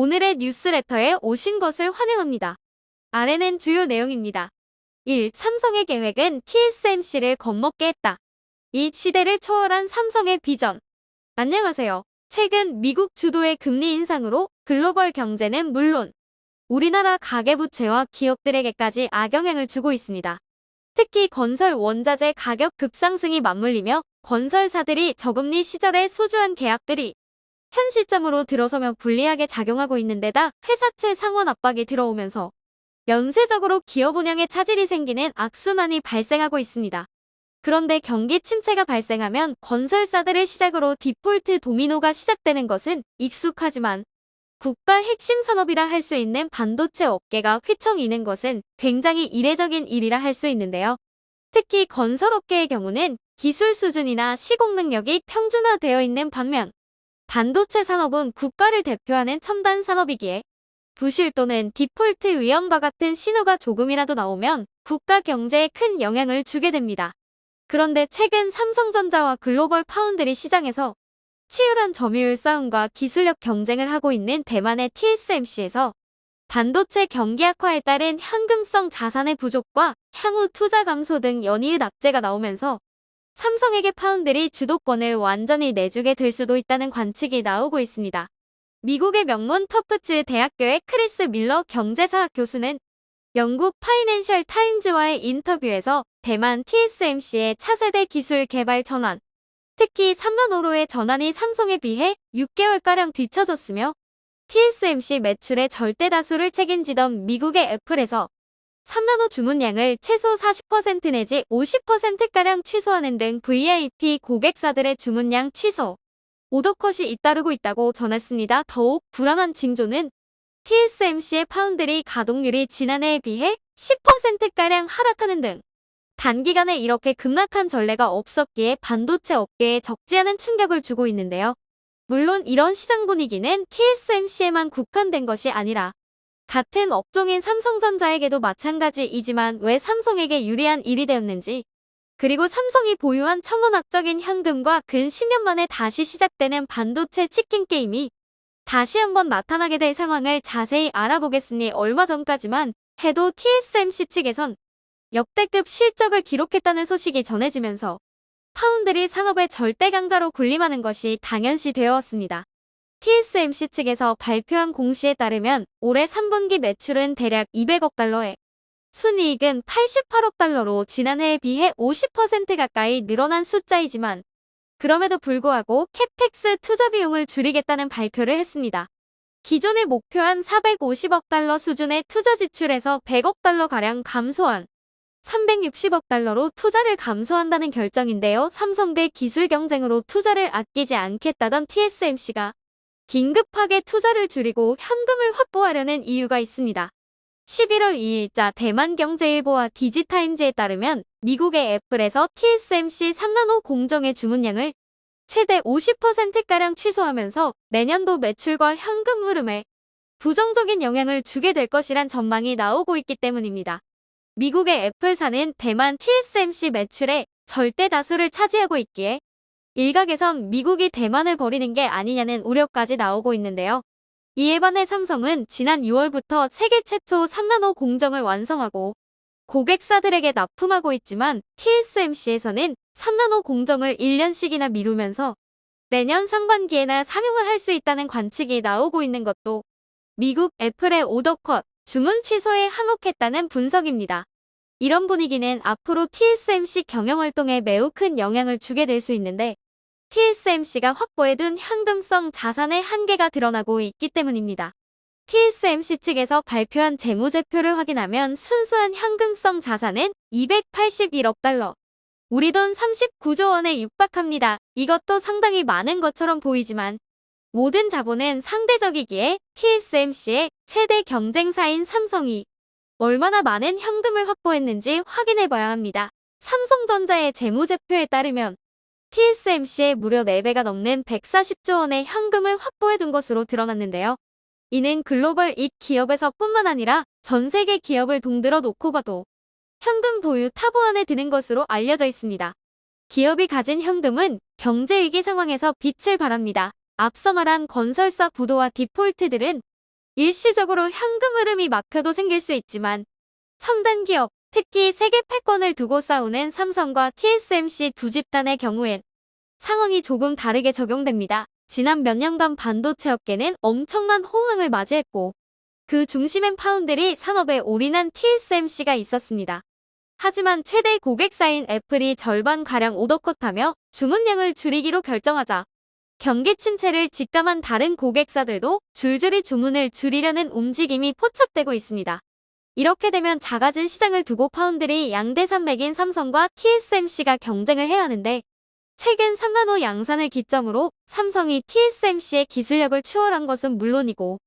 오늘의 뉴스레터에 오신 것을 환영합니다. 아래는 주요 내용입니다. 1. 삼성의 계획은 TSMC를 겁먹게 했다. 2. 시대를 초월한 삼성의 비전. 안녕하세요. 최근 미국 주도의 금리 인상으로 글로벌 경제는 물론 우리나라 가계부채와 기업들에게까지 악영향을 주고 있습니다. 특히 건설 원자재 가격 급상승이 맞물리며 건설사들이 저금리 시절에 소주한 계약들이 현 시점으로 들어서며 불리하게 작용하고 있는 데다 회사채 상환 압박이 들어오면서 연쇄적으로 기업 운영에 차질이 생기는 악순환이 발생하고 있습니다. 그런데 경기 침체가 발생하면 건설사들을 시작으로 디폴트 도미노가 시작되는 것은 익숙하지만 국가 핵심 산업이라 할 수 있는 반도체 업계가 휘청이는 것은 굉장히 이례적인 일이라 할 수 있는데요. 특히 건설업계의 경우는 기술 수준이나 시공 능력이 평준화되어 있는 반면 반도체 산업은 국가를 대표하는 첨단 산업이기에 부실 또는 디폴트 위험과 같은 신호가 조금이라도 나오면 국가 경제에 큰 영향을 주게 됩니다. 그런데 최근 삼성전자와 글로벌 파운드리 시장에서 치열한 점유율 싸움과 기술력 경쟁을 하고 있는 대만의 TSMC에서 반도체 경기 악화에 따른 현금성 자산의 부족과 향후 투자 감소 등 연이은 악재가 나오면서 삼성에게 파운드리 주도권을 완전히 내주게 될 수도 있다는 관측이 나오고 있습니다. 미국의 명문 터프츠 대학교의 크리스 밀러 경제사학 교수는 영국 파이낸셜 타임즈와의 인터뷰에서 대만 TSMC의 차세대 기술 개발 전환, 특히 3나노로의 전환이 삼성에 비해 6개월가량 뒤처졌으며 TSMC 매출의 절대 다수를 책임지던 미국의 애플에서 3나노 주문량을 최소 40% 내지 50%가량 취소하는 등 VIP 고객사들의 주문량 취소, 오더컷이 잇따르고 있다고 전했습니다. 더욱 불안한 징조는 TSMC의 파운드리 가동률이 지난해에 비해 10%가량 하락하는 등 단기간에 이렇게 급락한 전례가 없었기에 반도체 업계에 적지 않은 충격을 주고 있는데요. 물론 이런 시장 분위기는 TSMC에만 국한된 것이 아니라 같은 업종인 삼성전자에게도 마찬가지이지만 왜 삼성에게 유리한 일이 되었는지, 그리고 삼성이 보유한 천문학적인 현금과 근 10년 만에 다시 시작되는 반도체 치킨 게임이 다시 한번 나타나게 될 상황을 자세히 알아보겠으니 얼마 전까지만 해도 TSMC 측에선 역대급 실적을 기록했다는 소식이 전해지면서 파운드리 산업의 절대 강자로 군림하는 것이 당연시 되어 왔습니다. TSMC 측에서 발표한 공시에 따르면 올해 3분기 매출은 대략 200억 달러에 순이익은 88억 달러로 지난해에 비해 50% 가까이 늘어난 숫자이지만 그럼에도 불구하고 캐펙스 투자 비용을 줄이겠다는 발표를 했습니다. 기존에 목표한 450억 달러 수준의 투자 지출에서 100억 달러가량 감소한 360억 달러로 투자를 감소한다는 결정인데요. 삼성대 기술 경쟁으로 투자를 아끼지 않겠다던 TSMC가 긴급하게 투자를 줄이고 현금을 확보하려는 이유가 있습니다. 11월 2일자 대만경제일보와 디지타임즈에 따르면 미국의 애플에서 TSMC 3나노 공정의 주문량을 최대 50%가량 취소하면서 내년도 매출과 현금 흐름에 부정적인 영향을 주게 될 것이란 전망이 나오고 있기 때문입니다. 미국의 애플사는 대만 TSMC 매출의 절대 다수를 차지하고 있기에 일각에선 미국이 대만을 버리는 게 아니냐는 우려까지 나오고 있는데요. 이에 반해 삼성은 지난 6월부터 세계 최초 3나노 공정을 완성하고 고객사들에게 납품하고 있지만 TSMC에서는 3나노 공정을 1년씩이나 미루면서 내년 상반기에나 상용을 할 수 있다는 관측이 나오고 있는 것도 미국 애플의 오더컷, 주문 취소에 한몫했다는 분석입니다. 이런 분위기는 앞으로 TSMC 경영활동에 매우 큰 영향을 주게 될 수 있는데 TSMC가 확보해둔 현금성 자산의 한계가 드러나고 있기 때문입니다. TSMC 측에서 발표한 재무제표를 확인하면 순수한 현금성 자산은 281억 달러, 우리 돈 39조 원에 육박합니다. 이것도 상당히 많은 것처럼 보이지만 모든 자본은 상대적이기에 TSMC의 최대 경쟁사인 삼성이 얼마나 많은 현금을 확보했는지 확인해봐야 합니다. 삼성전자의 재무제표에 따르면 TSMC에 무려 4배가 넘는 140조 원의 현금을 확보해둔 것으로 드러났는데요. 이는 글로벌 잇 기업에서 뿐만 아니라 전 세계 기업을 동들어 놓고 봐도 현금 보유 탑 1에 드는 것으로 알려져 있습니다. 기업이 가진 현금은 경제위기 상황에서 빛을 발합니다. 앞서 말한 건설사 부도와 디폴트들은 일시적으로 현금 흐름이 막혀도 생길 수 있지만 첨단 기업, 특히 세계 패권을 두고 싸우는 삼성과 TSMC 두 집단의 경우엔 상황이 조금 다르게 적용됩니다. 지난 몇 년간 반도체 업계는 엄청난 호황을 맞이했고 그 중심엔 파운드리 산업에 올인한 TSMC가 있었습니다. 하지만 최대 고객사인 애플이 절반가량 오더컷하며 주문량을 줄이기로 결정하자 경기 침체를 직감한 다른 고객사들도 줄줄이 주문을 줄이려는 움직임이 포착되고 있습니다. 이렇게 되면 작아진 시장을 두고 파운드리 양대 산맥인 삼성과 TSMC가 경쟁을 해야 하는데 최근 3나노 양산을 기점으로 삼성이 TSMC의 기술력을 추월한 것은 물론이고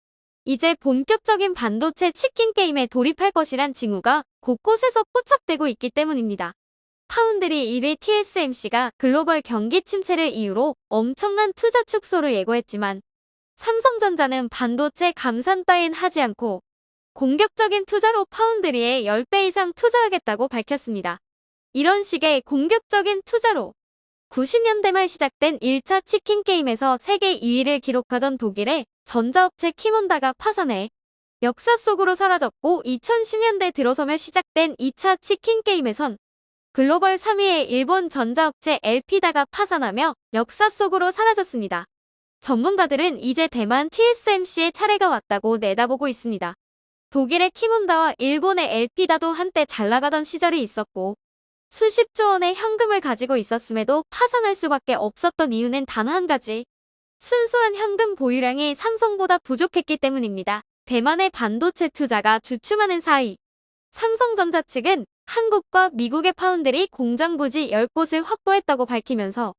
이제 본격적인 반도체 치킨 게임에 돌입할 것이란 징후가 곳곳에서 포착되고 있기 때문입니다. 파운드리 1위 TSMC가 글로벌 경기 침체를 이유로 엄청난 투자 축소를 예고했지만 삼성전자는 반도체 감산 따윈 하지 않고 공격적인 투자로 파운드리에 10배 이상 투자하겠다고 밝혔습니다. 이런 식의 공격적인 투자로 90년대 말 시작된 1차 치킨 게임에서 세계 2위를 기록하던 독일의 전자업체 키몬다가 파산해 역사 속으로 사라졌고 2010년대 들어서며 시작된 2차 치킨 게임에선 글로벌 3위의 일본 전자업체 엘피다가 파산하며 역사 속으로 사라졌습니다. 전문가들은 이제 대만 TSMC의 차례가 왔다고 내다보고 있습니다. 독일의 키몬다와 일본의 엘피다도 한때 잘 나가던 시절이 있었고 수십조 원의 현금을 가지고 있었음에도 파산할 수밖에 없었던 이유는 단 한 가지. 순수한 현금 보유량이 삼성보다 부족했기 때문입니다. 대만의 반도체 투자가 주춤하는 사이 삼성전자 측은 한국과 미국의 파운드리 공장 부지 10곳을 확보했다고 밝히면서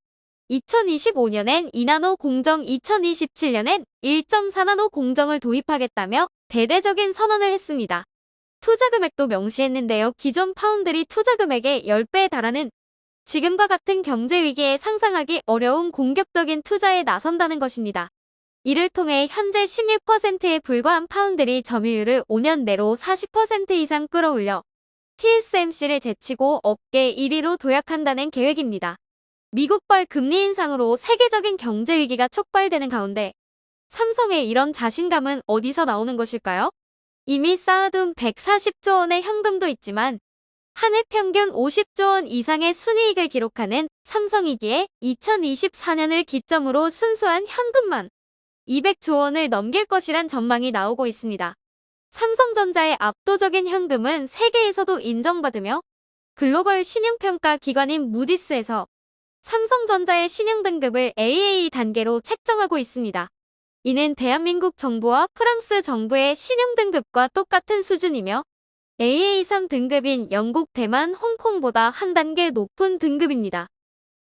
2025년엔 2나노 공정, 2027년엔 1.4나노 공정을 도입하겠다며 대대적인 선언을 했습니다. 투자 금액도 명시했는데요. 기존 파운드리 투자 금액의 10배에 달하는 지금과 같은 경제 위기에 상상하기 어려운 공격적인 투자에 나선다는 것입니다. 이를 통해 현재 16%에 불과한 파운드리 점유율을 5년 내로 40% 이상 끌어올려 TSMC를 제치고 업계 1위로 도약한다는 계획입니다. 미국발 금리 인상으로 세계적인 경제 위기가 촉발되는 가운데 삼성의 이런 자신감은 어디서 나오는 것일까요? 이미 쌓아둔 140조 원의 현금도 있지만 한 해 평균 50조 원 이상의 순이익을 기록하는 삼성이기에 2024년을 기점으로 순수한 현금만 200조 원을 넘길 것이란 전망이 나오고 있습니다. 삼성전자의 압도적인 현금은 세계에서도 인정받으며 글로벌 신용평가 기관인 무디스에서 삼성전자의 신용등급을 AA 단계로 책정하고 있습니다. 이는 대한민국 정부와 프랑스 정부의 신용등급과 똑같은 수준이며 AA3 등급인 영국, 대만, 홍콩보다 한 단계 높은 등급입니다.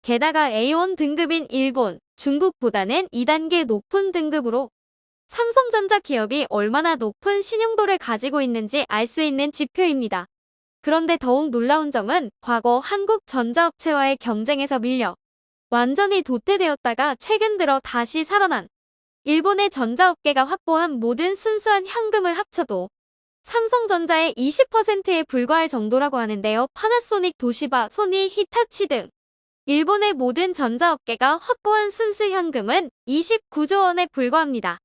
게다가 A1 등급인 일본, 중국보다는 2단계 높은 등급으로 삼성전자 기업이 얼마나 높은 신용도를 가지고 있는지 알 수 있는 지표입니다. 그런데 더욱 놀라운 점은 과거 한국 전자업체와의 경쟁에서 밀려 완전히 도태되었다가 최근 들어 다시 살아난 일본의 전자업계가 확보한 모든 순수한 현금을 합쳐도 삼성전자의 20%에 불과할 정도라고 하는데요. 파나소닉, 도시바, 소니, 히타치 등 일본의 모든 전자업계가 확보한 순수 현금은 29조 원에 불과합니다.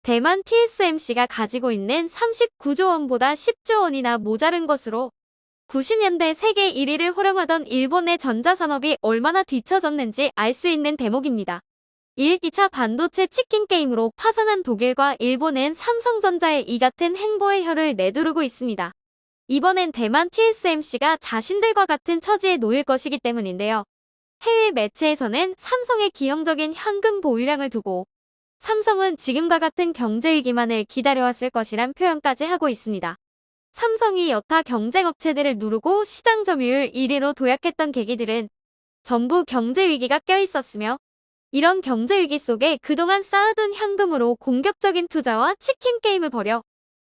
대만 TSMC가 가지고 있는 39조 원보다 10조 원이나 모자른 것으로 90년대 세계 1위를 호령하던 일본의 전자산업이 얼마나 뒤처졌는지 알 수 있는 대목입니다. 2차 반도체 치킨 게임으로 파산한 독일과 일본은 삼성전자의 이 같은 행보의 혀를 내두르고 있습니다. 이번엔 대만 TSMC가 자신들과 같은 처지에 놓일 것이기 때문인데요. 해외 매체에서는 삼성의 기형적인 현금 보유량을 두고 삼성은 지금과 같은 경제 위기만을 기다려왔을 것이란 표현까지 하고 있습니다. 삼성이 여타 경쟁업체들을 누르고 시장 점유율 1위로 도약했던 계기들은 전부 경제 위기가 껴있었으며 이런 경제 위기 속에 그동안 쌓아둔 현금으로 공격적인 투자와 치킨 게임을 벌여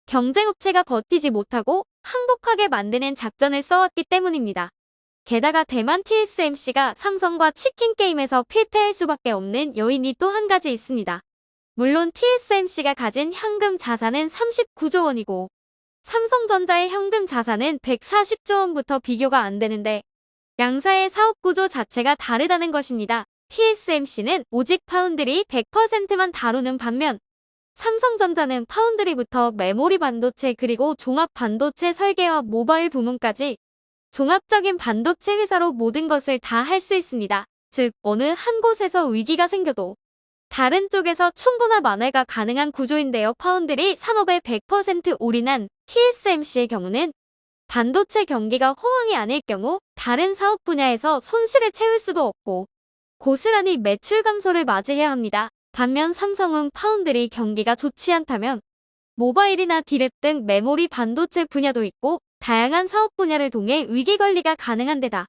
경쟁업체가 버티지 못하고 항복하게 만드는 작전을 써왔기 때문입니다. 게다가 대만 TSMC가 삼성과 치킨 게임에서 필패할 수밖에 없는 요인이 또 한 가지 있습니다. 물론 TSMC가 가진 현금 자산은 39조 원이고 삼성전자의 현금 자산은 140조 원부터 비교가 안 되는데 양사의 사업 구조 자체가 다르다는 것입니다. TSMC는 오직 파운드리 100%만 다루는 반면 삼성전자는 파운드리부터 메모리 반도체 그리고 종합 반도체 설계와 모바일 부문까지 종합적인 반도체 회사로 모든 것을 다 할 수 있습니다. 즉, 어느 한 곳에서 위기가 생겨도 다른 쪽에서 충분한 만회가 가능한 구조인데요. 파운드리 산업에 100% 올인한 TSMC의 경우는 반도체 경기가 호황이 아닐 경우 다른 사업 분야에서 손실을 채울 수도 없고 고스란히 매출 감소를 맞이해야 합니다. 반면 삼성은 파운드리 경기가 좋지 않다면 모바일이나 디랩 등 메모리 반도체 분야도 있고 다양한 사업 분야를 통해 위기 관리가 가능한 데다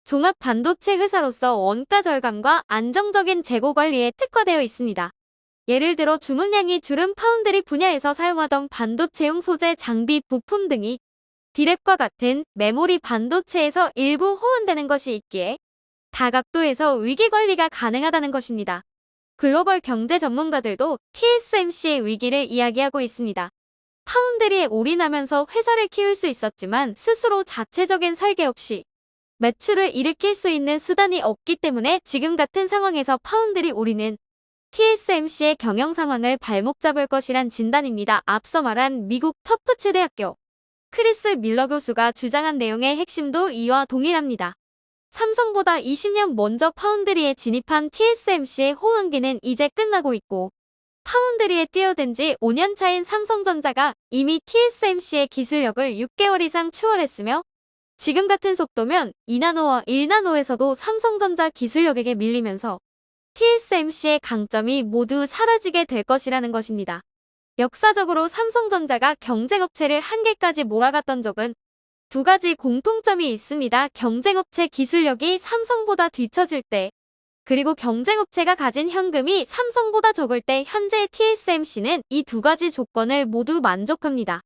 종합 반도체 회사로서 원가 절감과 안정적인 재고 관리에 특화되어 있습니다. 예를 들어 주문량이 줄은 파운드리 분야에서 사용하던 반도체용 소재, 장비, 부품 등이 디랩과 같은 메모리 반도체에서 일부 호환되는 것이 있기에 다각도에서 위기 관리가 가능하다는 것입니다. 글로벌 경제 전문가들도 TSMC의 위기를 이야기하고 있습니다. 파운드리에 올인하면서 회사를 키울 수 있었지만 스스로 자체적인 설계 없이 매출을 일으킬 수 있는 수단이 없기 때문에 지금 같은 상황에서 파운드리 올인은 TSMC의 경영 상황을 발목 잡을 것이란 진단입니다. 앞서 말한 미국 터프츠 대학교 크리스 밀러 교수가 주장한 내용의 핵심도 이와 동일합니다. 삼성보다 20년 먼저 파운드리에 진입한 TSMC의 호황기는 이제 끝나고 있고 파운드리에 뛰어든 지 5년 차인 삼성전자가 이미 TSMC의 기술력을 6개월 이상 추월했으며 지금 같은 속도면 2나노와 1나노에서도 삼성전자 기술력에게 밀리면서 TSMC의 강점이 모두 사라지게 될 것이라는 것입니다. 역사적으로 삼성전자가 경쟁업체를 한계까지 몰아갔던 적은 두 가지 공통점이 있습니다. 경쟁업체 기술력이 삼성보다 뒤처질 때, 그리고 경쟁업체가 가진 현금이 삼성보다 적을 때 현재의 TSMC는 이 두 가지 조건을 모두 만족합니다.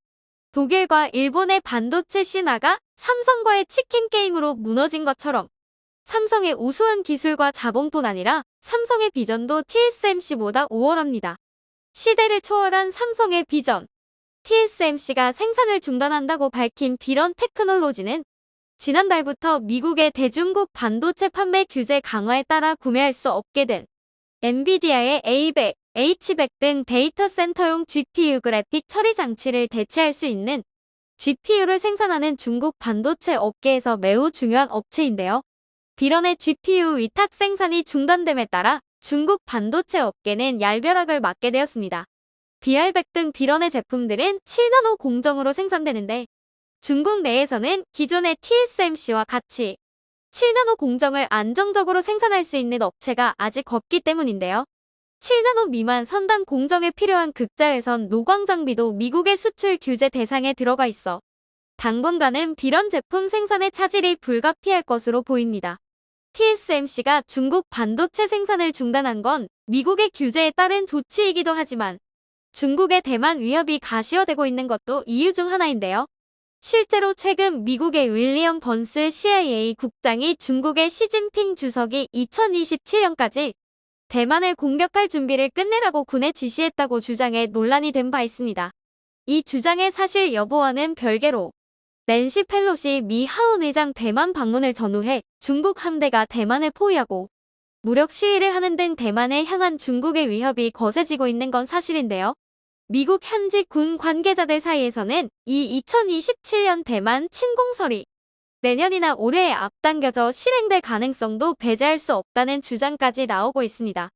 독일과 일본의 반도체 신화가 삼성과의 치킨 게임으로 무너진 것처럼 삼성의 우수한 기술과 자본뿐 아니라 삼성의 비전도 TSMC보다 우월합니다. 시대를 초월한 삼성의 비전. TSMC가 생산을 중단한다고 밝힌 비런 테크놀로지는 지난달부터 미국의 대중국 반도체 판매 규제 강화에 따라 구매할 수 없게 된 엔비디아의 A100, H100 등 데이터 센터용 GPU 그래픽 처리 장치를 대체할 수 있는 GPU를 생산하는 중국 반도체 업계에서 매우 중요한 업체인데요. 비런의 GPU 위탁 생산이 중단됨에 따라 중국 반도체 업계는 얄벼락을 맞게 되었습니다. BR100 등 비런의 제품들은 7나노 공정으로 생산되는데 중국 내에서는 기존의 TSMC와 같이 7나노 공정을 안정적으로 생산할 수 있는 업체가 아직 없기 때문인데요. 7나노 미만 선단 공정에 필요한 극자외선 노광 장비도 미국의 수출 규제 대상에 들어가 있어 당분간은 비런 제품 생산의 차질이 불가피할 것으로 보입니다. TSMC가 중국 반도체 생산을 중단한 건 미국의 규제에 따른 조치이기도 하지만 중국의 대만 위협이 가시화되고 있는 것도 이유 중 하나인데요. 실제로 최근 미국의 윌리엄 번스 CIA 국장이 중국의 시진핑 주석이 2027년까지 대만을 공격할 준비를 끝내라고 군에 지시했다고 주장해 논란이 된 바 있습니다. 이 주장의 사실 여부와는 별개로 낸시 펠로시 미 하원의장 대만 방문을 전후해 중국 함대가 대만을 포위하고 무력 시위를 하는 등 대만을 향한 중국의 위협이 거세지고 있는 건 사실인데요. 미국 현직 군 관계자들 사이에서는 이 2027년 대만 침공설이 내년이나 올해에 앞당겨져 실행될 가능성도 배제할 수 없다는 주장까지 나오고 있습니다.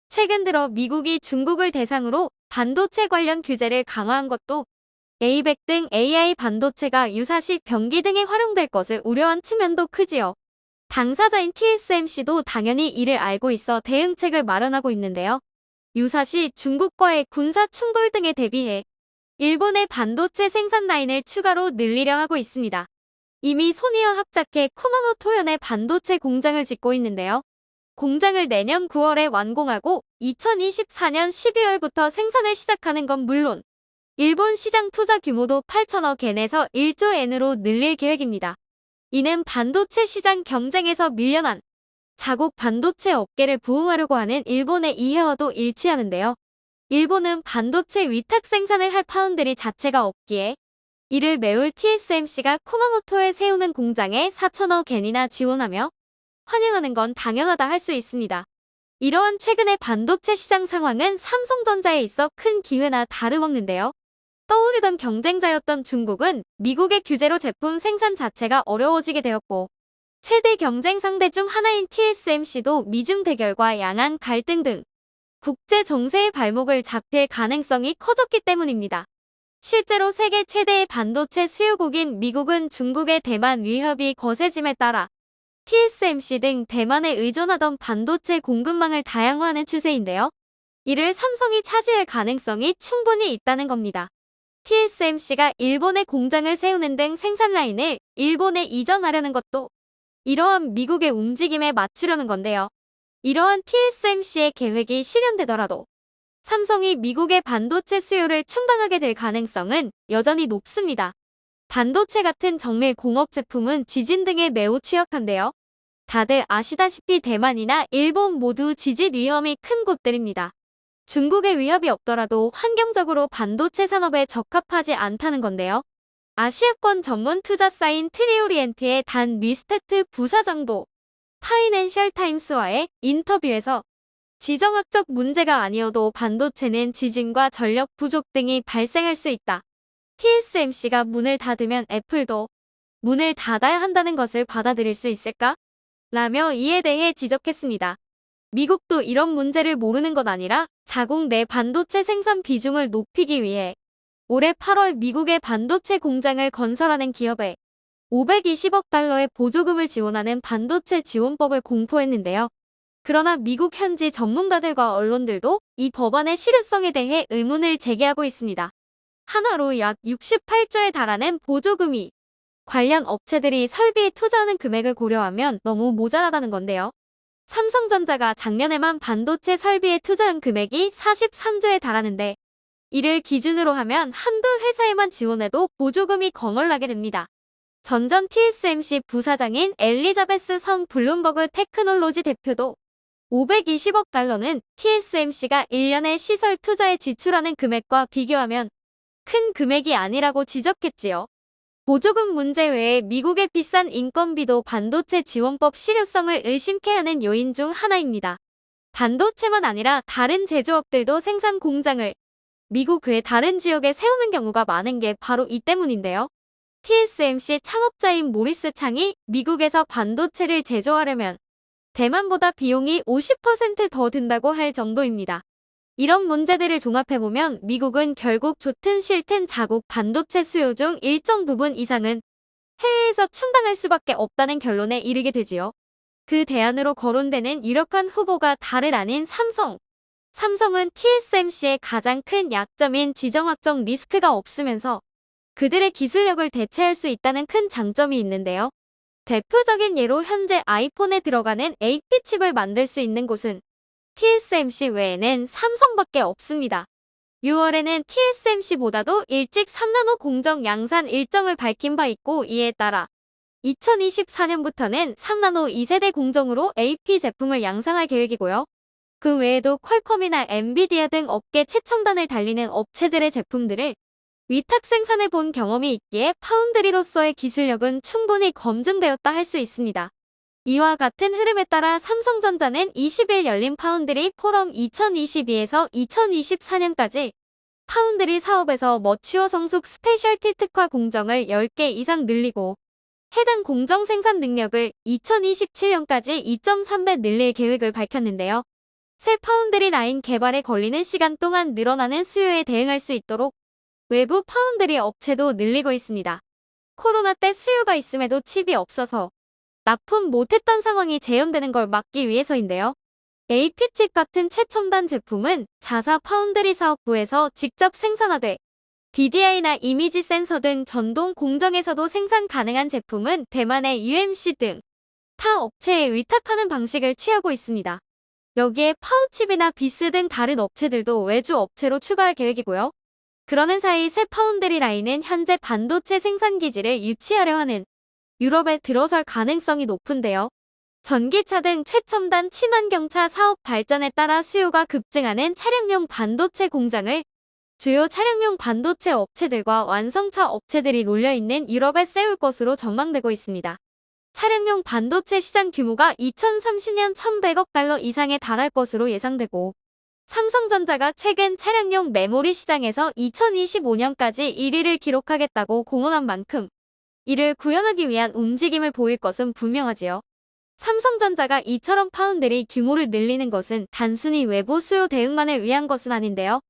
최근 들어 미국이 중국을 대상으로 반도체 관련 규제를 강화한 것도 A100 등 AI 반도체가 유사시 병기 등에 활용될 것을 우려한 측면도 크지요. 당사자인 TSMC도 당연히 이를 알고 있어 대응책을 마련하고 있는데요. 유사시 중국과의 군사 충돌 등에 대비해 일본의 반도체 생산 라인을 추가로 늘리려 하고 있습니다. 이미 소니와 합작해 쿠마모토현의 반도체 공장을 짓고 있는데요. 공장을 내년 9월에 완공하고 2024년 12월부터 생산을 시작하는 건 물론 일본 시장 투자 규모도 8천억 엔에서 1조 엔으로 늘릴 계획입니다. 이는 반도체 시장 경쟁에서 밀려난 자국 반도체 업계를 부흥하려고 하는 일본의 이해와도 일치하는데요. 일본은 반도체 위탁 생산을 할 파운드리 자체가 없기에 이를 메울 TSMC가 쿠마모토에 세우는 공장에 4천억 엔이나 지원하며 환영하는 건 당연하다 할 수 있습니다. 이러한 최근의 반도체 시장 상황은 삼성전자에 있어 큰 기회나 다름없는데요. 떠오르던 경쟁자였던 중국은 미국의 규제로 제품 생산 자체가 어려워지게 되었고, 최대 경쟁 상대 중 하나인 TSMC도 미중 대결과 양안 갈등 등 국제 정세의 발목을 잡힐 가능성이 커졌기 때문입니다. 실제로 세계 최대의 반도체 수요국인 미국은 중국의 대만 위협이 거세짐에 따라 TSMC 등 대만에 의존하던 반도체 공급망을 다양화하는 추세인데요. 이를 삼성이 차지할 가능성이 충분히 있다는 겁니다. TSMC가 일본에 공장을 세우는 등 생산 라인을 일본에 이전하려는 것도 이러한 미국의 움직임에 맞추려는 건데요. 이러한 TSMC의 계획이 실현되더라도 삼성이 미국의 반도체 수요를 충당하게 될 가능성은 여전히 높습니다. 반도체 같은 정밀 공업 제품은 지진 등에 매우 취약한데요. 다들 아시다시피 대만이나 일본 모두 지진 위험이 큰 곳들입니다. 중국의 위협이 없더라도 환경적으로 반도체 산업에 적합하지 않다는 건데요. 아시아권 전문 투자사인 트리오리엔트의 단 미스테트 부사장도 파이낸셜 타임스와의 인터뷰에서 지정학적 문제가 아니어도 반도체는 지진과 전력 부족 등이 발생할 수 있다. TSMC가 문을 닫으면 애플도 문을 닫아야 한다는 것을 받아들일 수 있을까? 라며 이에 대해 지적했습니다. 미국도 이런 문제를 모르는 것 아니라 자국 내 반도체 생산 비중을 높이기 위해 올해 8월 미국의 반도체 공장을 건설하는 기업에 520억 달러의 보조금을 지원하는 반도체 지원법을 공포했는데요. 그러나 미국 현지 전문가들과 언론들도 이 법안의 실효성에 대해 의문을 제기하고 있습니다. 한화로 약 68조에 달하는 보조금이 관련 업체들이 설비에 투자하는 금액을 고려하면 너무 모자라다는 건데요. 삼성전자가 작년에만 반도체 설비에 투자한 금액이 43조에 달하는데 이를 기준으로 하면 한두 회사에만 지원해도 보조금이 거멀나게 됩니다. 전전 TSMC 부사장인 엘리자베스 성 블룸버그 테크놀로지 대표도 520억 달러는 TSMC가 1년에 시설 투자에 지출하는 금액과 비교하면 큰 금액이 아니라고 지적했지요. 보조금 문제 외에 미국의 비싼 인건비도 반도체 지원법 실효성을 의심케 하는 요인 중 하나입니다. 반도체만 아니라 다른 제조업들도 생산 공장을 미국 외 다른 지역에 세우는 경우가 많은 게 바로 이 때문인데요. TSMC 창업자인 모리스 창이 미국에서 반도체를 제조하려면 대만보다 비용이 50% 더 든다고 할 정도입니다. 이런 문제들을 종합해보면 미국은 결국 좋든 싫든 자국 반도체 수요 중 일정 부분 이상은 해외에서 충당할 수밖에 없다는 결론에 이르게 되지요. 그 대안으로 거론되는 유력한 후보가 다른 아닌 삼성. 삼성은 TSMC의 가장 큰 약점인 지정학적 리스크가 없으면서 그들의 기술력을 대체할 수 있다는 큰 장점이 있는데요. 대표적인 예로 현재 아이폰에 들어가는 AP 칩을 만들 수 있는 곳은 TSMC 외에는 삼성밖에 없습니다. 6월에는 TSMC보다도 일찍 3나노 공정 양산 일정을 밝힌 바 있고 이에 따라 2024년부터는 3나노 2세대 공정으로 AP 제품을 양산할 계획이고요. 그 외에도 퀄컴이나 엔비디아 등 업계 최첨단을 달리는 업체들의 제품들을 위탁 생산해 본 경험이 있기에 파운드리로서의 기술력은 충분히 검증되었다 할 수 있습니다. 이와 같은 흐름에 따라 삼성전자는 20일 열린 파운드리 포럼 2022에서 2024년까지 파운드리 사업에서 머치어 성숙 스페셜티 특화 공정을 10개 이상 늘리고 해당 공정 생산 능력을 2027년까지 2.3배 늘릴 계획을 밝혔는데요. 새 파운드리 라인 개발에 걸리는 시간 동안 늘어나는 수요에 대응할 수 있도록 외부 파운드리 업체도 늘리고 있습니다. 코로나 때 수요가 있음에도 칩이 없어서 납품 못했던 상황이 재현되는 걸 막기 위해서인데요. AP칩 같은 최첨단 제품은 자사 파운드리 사업부에서 직접 생산하되 BDI나 이미지 센서 등 전동 공정에서도 생산 가능한 제품은 대만의 UMC 등 타 업체에 위탁하는 방식을 취하고 있습니다. 여기에 파우칩이나 비스 등 다른 업체들도 외주 업체로 추가할 계획이고요. 그러는 사이 새 파운드리 라인은 현재 반도체 생산 기지를 유치하려 하는 유럽에 들어설 가능성이 높은데요. 전기차 등 최첨단 친환경차 사업 발전에 따라 수요가 급증하는 차량용 반도체 공장을 주요 차량용 반도체 업체들과 완성차 업체들이 몰려있는 유럽에 세울 것으로 전망되고 있습니다. 차량용 반도체 시장 규모가 2030년 1,100억 달러 이상에 달할 것으로 예상되고, 삼성전자가 최근 차량용 메모리 시장에서 2025년까지 1위를 기록하겠다고 공언한 만큼 이를 구현하기 위한 움직임을 보일 것은 분명하지요. 삼성전자가 이처럼 파운드리 규모를 늘리는 것은 단순히 외부 수요 대응만을 위한 것은 아닌데요.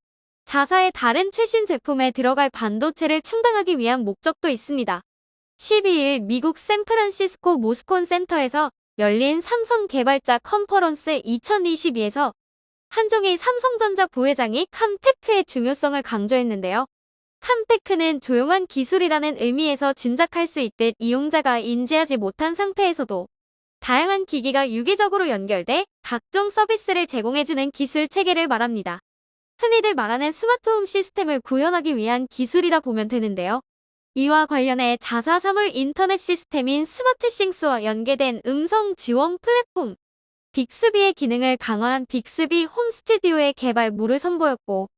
자사의 다른 최신 제품에 들어갈 반도체를 충당하기 위한 목적도 있습니다. 12일 미국 샌프란시스코 모스콘 센터에서 열린 삼성 개발자 컨퍼런스 2022에서 한종희 삼성전자 부회장이 캄테크의 중요성을 강조했는데요. 캄테크는 조용한 기술이라는 의미에서 짐작할 수 있듯 이용자가 인지하지 못한 상태에서도 다양한 기기가 유기적으로 연결돼 각종 서비스를 제공해주는 기술 체계를 말합니다. 흔히들 말하는 스마트홈 시스템을 구현하기 위한 기술이라 보면 되는데요. 이와 관련해 자사 사물 인터넷 시스템인 스마트싱스와 연계된 음성 지원 플랫폼 빅스비의 기능을 강화한 빅스비 홈 스튜디오의 개발물을 선보였고,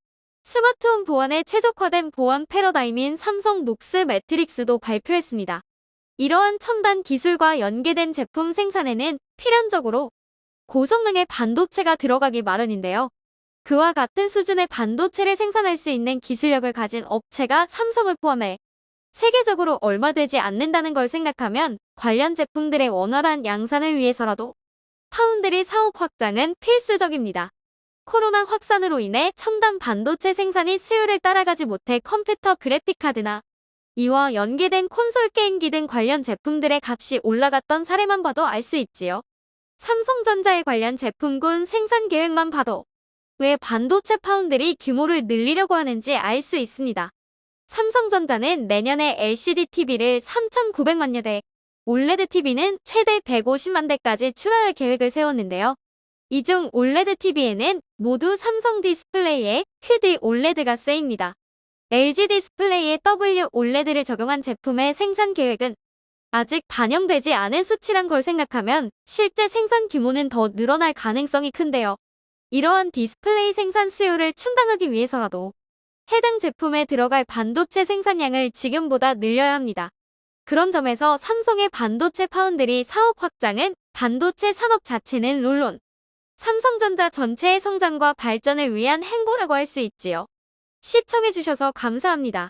스마트홈 보안에 최적화된 보안 패러다임인 삼성 녹스 매트릭스도 발표했습니다. 이러한 첨단 기술과 연계된 제품 생산에는 필연적으로 고성능의 반도체가 들어가기 마련인데요. 그와 같은 수준의 반도체를 생산할 수 있는 기술력을 가진 업체가 삼성을 포함해 세계적으로 얼마 되지 않는다는 걸 생각하면 관련 제품들의 원활한 양산을 위해서라도 파운드리 사업 확장은 필수적입니다. 코로나 확산으로 인해 첨단 반도체 생산이 수요를 따라가지 못해 컴퓨터 그래픽카드나 이와 연계된 콘솔 게임기 등 관련 제품들의 값이 올라갔던 사례만 봐도 알 수 있지요. 삼성전자의 관련 제품군 생산 계획만 봐도 왜 반도체 파운드리 규모를 늘리려고 하는지 알 수 있습니다. 삼성전자는 내년에 LCD TV를 3,900만여 대, 올레드 TV는 최대 150만 대까지 출하할 계획을 세웠는데요. 이 중 올레드 TV에는 모두 삼성 디스플레이에 QD OLED가 쓰입니다. LG 디스플레이에 W OLED를 적용한 제품의 생산 계획은 아직 반영되지 않은 수치란 걸 생각하면 실제 생산 규모는 더 늘어날 가능성이 큰데요. 이러한 디스플레이 생산 수요를 충당하기 위해서라도 해당 제품에 들어갈 반도체 생산량을 지금보다 늘려야 합니다. 그런 점에서 삼성의 반도체 파운드리 사업 확장은 반도체 산업 자체는 물론 삼성전자 전체의 성장과 발전을 위한 행보라고 할 수 있지요. 시청해주셔서 감사합니다.